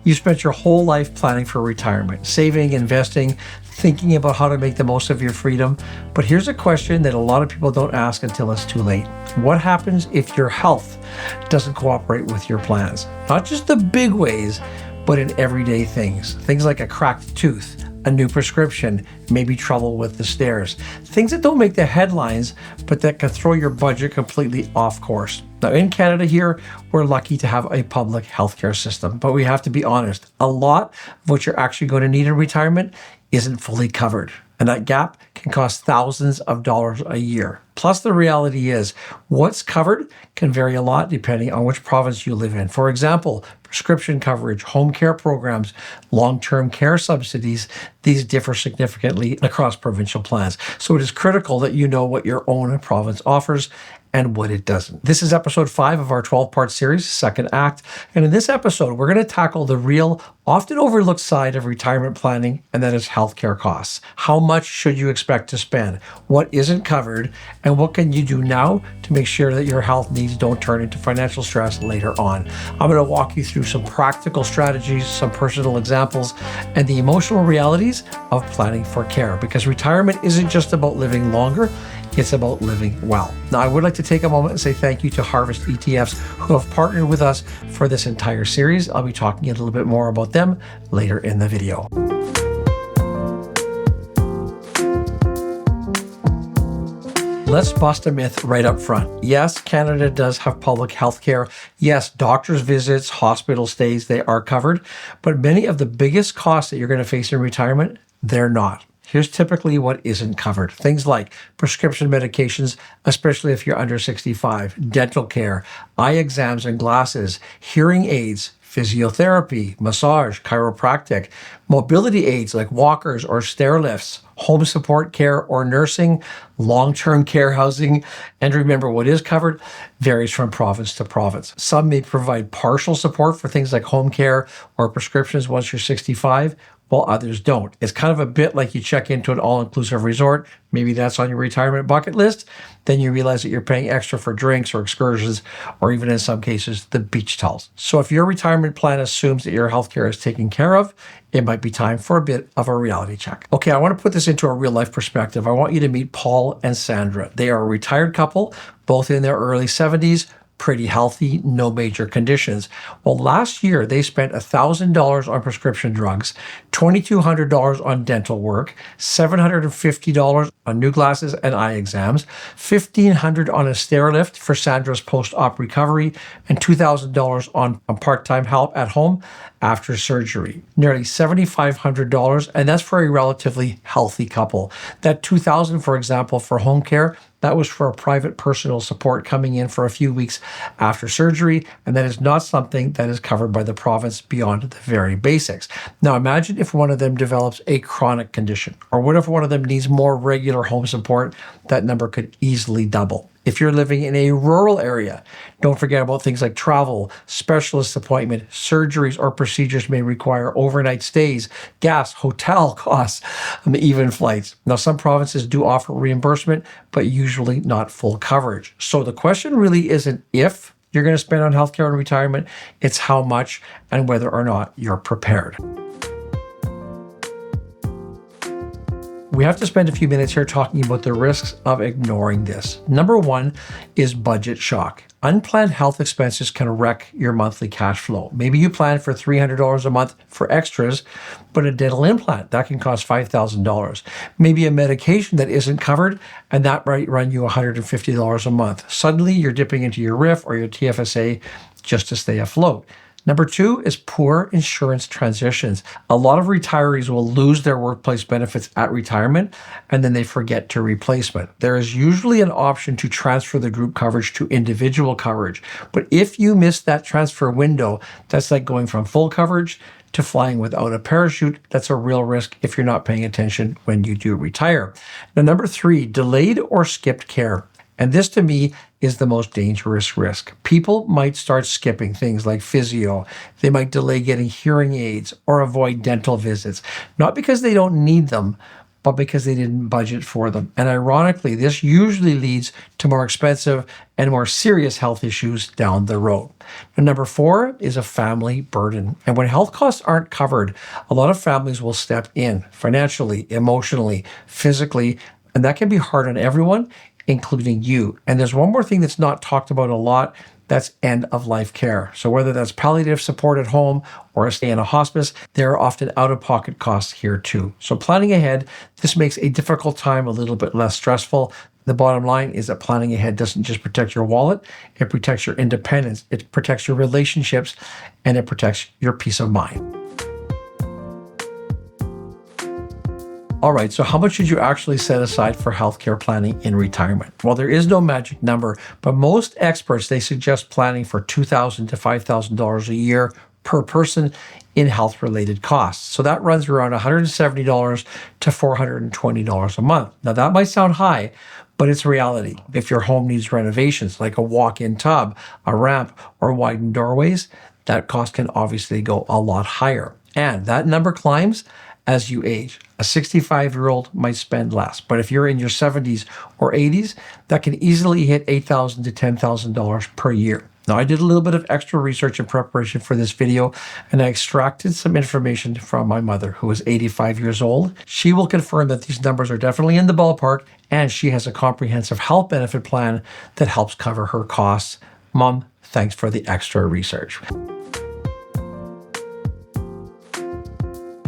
You spent your whole life planning for retirement, saving, investing, thinking about how to make the most of your freedom. But here's a question that a lot of people don't ask until it's too late. What happens if your health doesn't cooperate with your plans? Not just the big ways, but in everyday things. Things like a cracked tooth, a new prescription, maybe trouble with the stairs. Things that don't make the headlines, but that can throw your budget completely off course. Now in Canada here, we're lucky to have a public healthcare system, but we have to be honest. A lot of what you're actually going to need in retirement isn't fully covered. And that gap can cost thousands of dollars a year. Plus, the reality is what's covered can vary a lot depending on which province you live in. For example, prescription coverage, home care programs, long-term care subsidies, these differ significantly across provincial plans. So it is critical that you know what your own province offers and what it doesn't. This is episode 5 of our 12-part series, Second Act. And in this episode, we're going to tackle the real, often overlooked side of retirement planning, and that is healthcare costs. How much should you expect to spend? What isn't covered? And what can you do now to make sure that your health needs don't turn into financial stress later on? I'm going to walk you through some practical strategies, some personal examples, and the emotional realities of planning for care. Because retirement isn't just about living longer, it's about living well. Now, I would like to take a moment and say thank you to Harvest ETFs who have partnered with us for this entire series. I'll be talking a little bit more about them later in the video. Let's bust a myth right up front. Yes, Canada does have public health care. Yes, doctor's visits, hospital stays, they are covered. But many of the biggest costs that you're going to face in retirement, they're not. Here's typically what isn't covered. Things like prescription medications, especially if you're under 65, dental care, eye exams and glasses, hearing aids, physiotherapy, massage, chiropractic, mobility aids like walkers or stair lifts, home support care or nursing, long-term care housing. And remember, what is covered varies from province to province. Some may provide partial support for things like home care or prescriptions once you're 65, while others don't. It's kind of a bit like you check into an all-inclusive resort. Maybe that's on your retirement bucket list. Then you realize that you're paying extra for drinks or excursions, or even in some cases, the beach towels. So if your retirement plan assumes that your healthcare is taken care of, it might be time for a bit of a reality check. Okay, I want to put this into a real life perspective. I want you to meet Paul and Sandra. They are a retired couple, both in their early 70s, pretty healthy, no major conditions. Well, last year they spent $1,000 on prescription drugs, $2,200 on dental work, $750 on new glasses and eye exams, $1,500 on a stair lift for Sandra's post-op recovery, and $2,000 on part-time help at home after surgery. Nearly $7,500, and that's for a relatively healthy couple. That $2,000, for example, for home care, that was for a private personal support coming in for a few weeks after surgery, and that is not something that is covered by the province beyond the very basics. Now imagine if one of them develops a chronic condition, or what if one of them needs more regular home support? That number could easily double. If you're living in a rural area, don't forget about things like travel, specialist appointment, surgeries or procedures may require overnight stays, gas, hotel costs, even flights. Now, some provinces do offer reimbursement, but usually not full coverage. So the question really isn't if you're going to spend on healthcare and retirement, it's how much and whether or not you're prepared. We have to spend a few minutes here talking about the risks of ignoring this. Number one is budget shock. Unplanned health expenses can wreck your monthly cash flow. Maybe you plan for $300 a month for extras, but a dental implant, that can cost $5,000. Maybe a medication that isn't covered, and that might run you $150 a month. Suddenly, you're dipping into your RIF or your TFSA just to stay afloat. Number two is poor insurance transitions. A lot of retirees will lose their workplace benefits at retirement, and then they forget to replace it. There is usually an option to transfer the group coverage to individual coverage. But if you miss that transfer window, that's like going from full coverage to flying without a parachute. That's a real risk if you're not paying attention when you do retire. Now, number three, delayed or skipped care. And this to me is the most dangerous risk. People might start skipping things like physio. They might delay getting hearing aids or avoid dental visits, not because they don't need them, but because they didn't budget for them. And ironically, this usually leads to more expensive and more serious health issues down the road. And number 4 is a family burden. And when health costs aren't covered, a lot of families will step in financially, emotionally, physically, and that can be hard on everyone, including you. And there's one more thing that's not talked about a lot. That's end-of-life care. So whether that's palliative support at home or a stay in a hospice, there are often out-of-pocket costs here too. So planning ahead, this makes a difficult time a little bit less stressful. The bottom line is that planning ahead doesn't just protect your wallet, it protects your independence, it protects your relationships, and it protects your peace of mind. All right, so how much should you actually set aside for healthcare planning in retirement? Well, there is no magic number, but most experts, they suggest planning for $2,000 to $5,000 a year per person in health-related costs. So that runs around $170 to $420 a month. Now that might sound high, but it's reality. If your home needs renovations, like a walk-in tub, a ramp, or widened doorways, that cost can obviously go a lot higher. And that number climbs as you age. A 65-year-old might spend less, but if you're in your 70s or 80s, that can easily hit $8,000 to $10,000 per year. Now, I did a little bit of extra research in preparation for this video, and I extracted some information from my mother, who is 85 years old. She will confirm that these numbers are definitely in the ballpark, and she has a comprehensive health benefit plan that helps cover her costs. Mom, thanks for the extra research.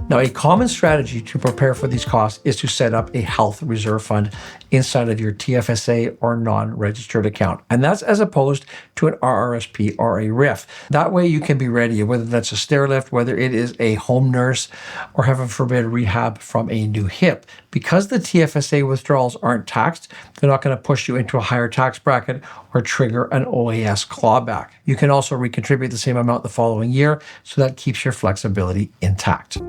Now, a common strategy to prepare for these costs is to set up a health reserve fund inside of your TFSA or non-registered account. And that's as opposed to an RRSP or a RIF. That way you can be ready, whether that's a stair lift, whether it is a home nurse, or heaven forbid, rehab from a new hip. Because the TFSA withdrawals aren't taxed, they're not going to push you into a higher tax bracket or trigger an OAS clawback. You can also recontribute the same amount the following year, so that keeps your flexibility intact.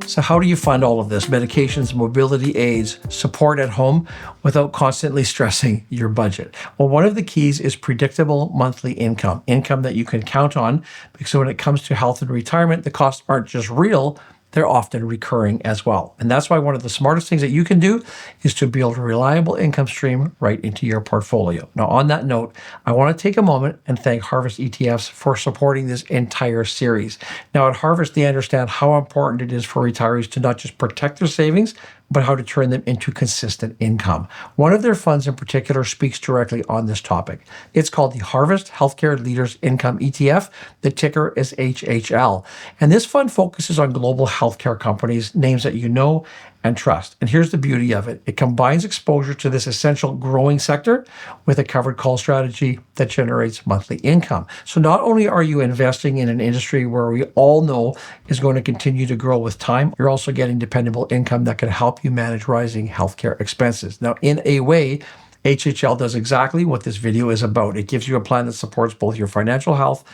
So how do you fund all of this? Medications, mobility aids, support at home without constantly stressing your budget? Well, one of the keys is predictable monthly income that you can count on, because when it comes to health and retirement, the costs aren't just real, they're often recurring as well. And that's why one of the smartest things that you can do is to build a reliable income stream right into your portfolio. Now, on that note, I want to take a moment and thank Harvest ETFs for supporting this entire series. Now, at Harvest, they understand how important it is for retirees to not just protect their savings, but how to turn them into consistent income. One of their funds in particular speaks directly on this topic. It's called the Harvest Healthcare Leaders Income ETF. The ticker is HHL. And this fund focuses on global healthcare companies, names that you know and trust. And here's the beauty of it. It combines exposure to this essential growing sector with a covered call strategy that generates monthly income. So not only are you investing in an industry where we all know is going to continue to grow with time, you're also getting dependable income that can help you manage rising healthcare expenses. Now, in a way, HHL does exactly what this video is about. It gives you a plan that supports both your financial health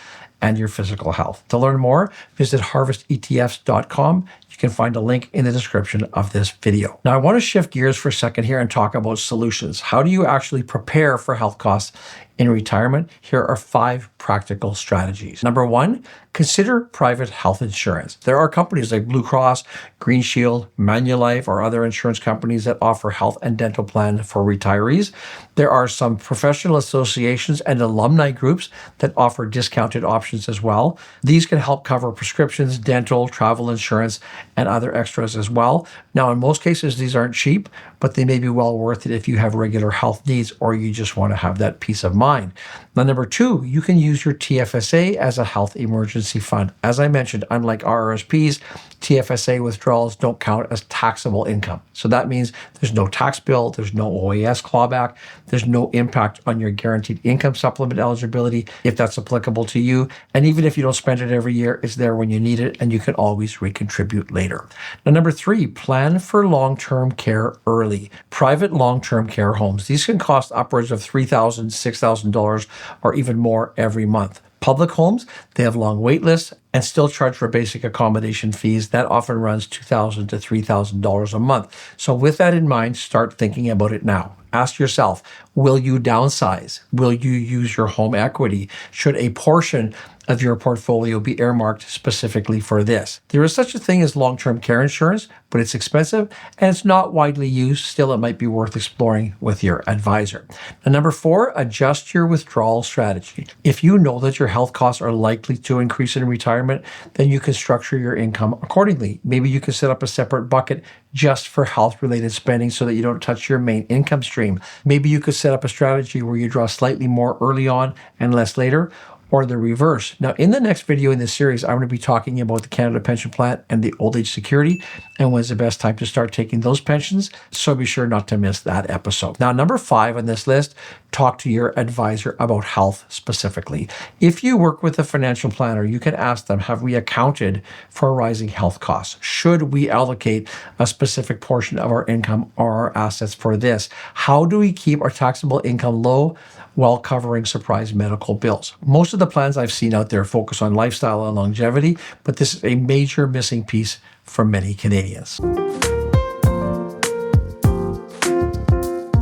and your physical health. To learn more, visit harvestetfs.com. You can find a link in the description of this video. Now, I want to shift gears for a second here and talk about solutions. How do you actually prepare for health costs in retirement? Here are 5 practical strategies. Number 1, consider private health insurance. There are companies like Blue Cross, Green Shield, Manulife, or other insurance companies that offer health and dental plans for retirees. There are some professional associations and alumni groups that offer discounted options as well. These can help cover prescriptions, dental, travel insurance, and other extras as well. Now, in most cases, these aren't cheap, but they may be well worth it if you have regular health needs or you just want to have that peace of mind. Now, number 2, you can use your TFSA as a health emergency fund. As I mentioned, unlike RRSPs, TFSA withdrawals don't count as taxable income. So that means there's no tax bill, there's no OAS clawback, there's no impact on your guaranteed income supplement eligibility if that's applicable to you. And even if you don't spend it every year, it's there when you need it and you can always recontribute later. Now, number 3, plan for long-term care early. Private long-term care homes. These can cost upwards of $3,000, $6,000 or even more every month. Public homes, they have long wait lists and still charge for basic accommodation fees. That often runs $2,000 to $3,000 a month. So with that in mind, start thinking about it now. Ask yourself, will you downsize? Will you use your home equity? Should a portion of your portfolio be earmarked specifically for this. There is such a thing as long-term care insurance, but it's expensive and it's not widely used. Still, it might be worth exploring with your advisor. Now, number 4, adjust your withdrawal strategy. If you know that your health costs are likely to increase in retirement, then you can structure your income accordingly. Maybe you can set up a separate bucket just for health-related spending so that you don't touch your main income stream. Maybe you could set up a strategy where you draw slightly more early on and less later, or the reverse. Now, in the next video in this series, I'm going to be talking about the Canada Pension Plan and the Old Age Security and when's the best time to start taking those pensions. So be sure not to miss that episode. Now, number 5 on this list, talk to your advisor about health specifically. If you work with a financial planner, you can ask them, have we accounted for rising health costs? Should we allocate a specific portion of our income or our assets for this? How do we keep our taxable income low while covering surprise medical bills? Most of the plans I've seen out there focus on lifestyle and longevity, but this is a major missing piece for many Canadians.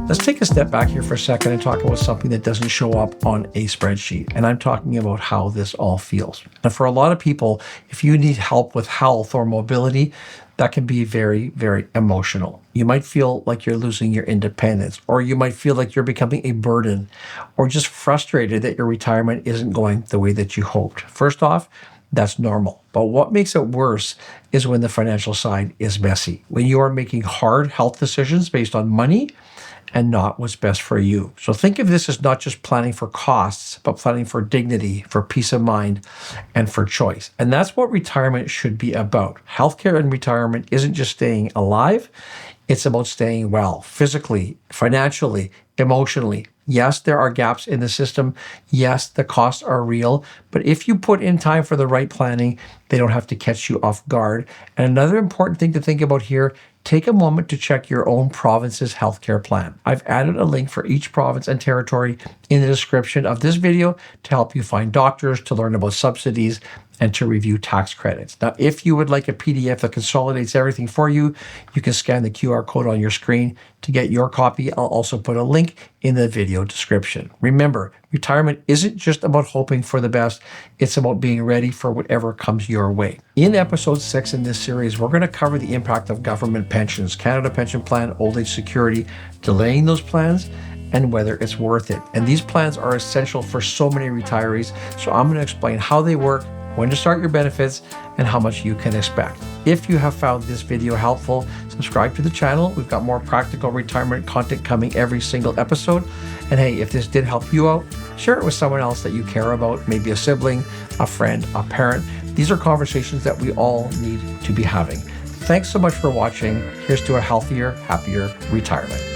Let's take a step back here for a second and talk about something that doesn't show up on a spreadsheet. And I'm talking about how this all feels. And for a lot of people, if you need help with health or mobility, that can be very, very emotional. You might feel like you're losing your independence, or you might feel like you're becoming a burden, or just frustrated that your retirement isn't going the way that you hoped. First off, that's normal. But what makes it worse is when the financial side is messy, when you are making hard health decisions based on money and not what's best for you. So think of this as not just planning for costs, but planning for dignity, for peace of mind, and for choice. And that's what retirement should be about. Healthcare and retirement isn't just staying alive, it's about staying well, physically, financially, emotionally. Yes, there are gaps in the system. Yes, the costs are real. But if you put in time for the right planning, they don't have to catch you off guard. And another important thing to think about here, take a moment to check your own province's healthcare plan. I've added a link for each province and territory in the description of this video to help you find doctors, to learn about subsidies, and to review tax credits. Now, if you would like a PDF that consolidates everything for you, you can scan the QR code on your screen to get your copy. I'll also put a link in the video description. Remember, retirement isn't just about hoping for the best, it's about being ready for whatever comes your way. In episode 6 in this series, we're going to cover the impact of government pensions, Canada Pension Plan, Old Age Security, delaying those plans, and whether it's worth it. And these plans are essential for so many retirees, so I'm going to explain how they work, when to start your benefits, and how much you can expect. If you have found this video helpful, subscribe to the channel. We've got more practical retirement content coming every single episode. And hey, if this did help you out, share it with someone else that you care about, maybe a sibling, a friend, a parent. These are conversations that we all need to be having. Thanks so much for watching. Here's to a healthier, happier retirement.